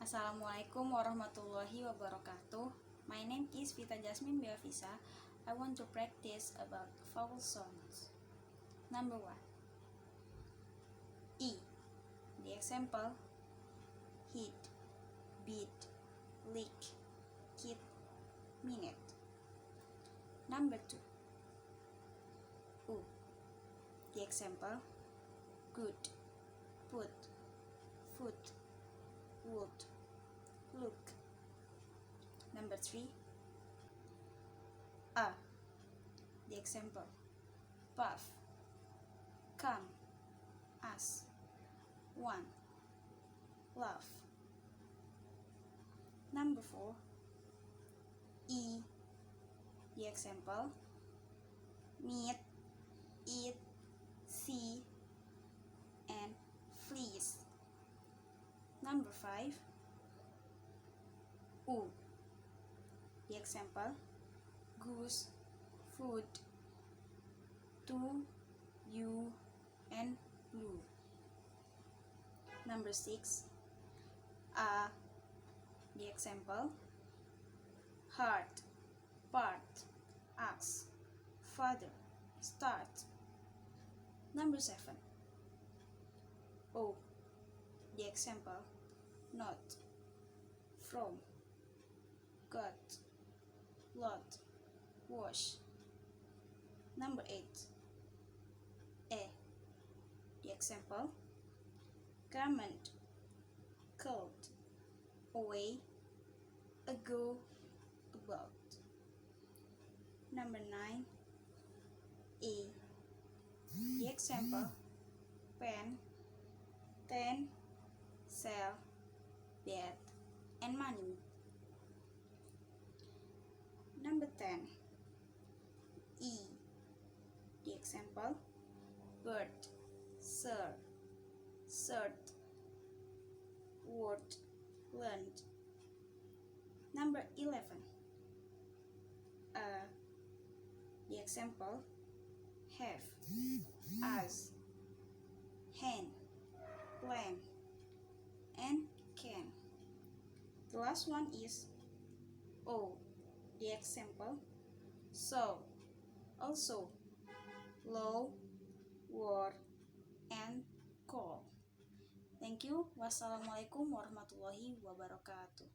Assalamualaikum warahmatullahi wabarakatuh. My name is Vita Jasmine Beavisa. I want to practice about vowel sounds. Number 1. E. The example: hit, beat, lick, kid, minute. Number 2. U. The example: good, put, foot, wood, look. Number 3. A. The example: puff, come, ask, want, love. Number 4. E. The example: meat, eat, see, and fleece. Number 5. U. The example: goose, food, to, you, and blue. Number 6. A. The example: heart, part, axe, father, start. Number 7. O. The example: not, from, got, lot, wash. Number 8. A. The example: garment, coat, away, ago, about. Number 9. A. The example: pen, tent, cell, bed, and money. Number 10. E. The example: bird, sir, shirt, word, learned. Number 11. The example: have, as, hand, plan, and can. The last one is O. The example: so, also, low, war, and call. Thank you. Wassalamualaikum warahmatullahi wabarakatuh.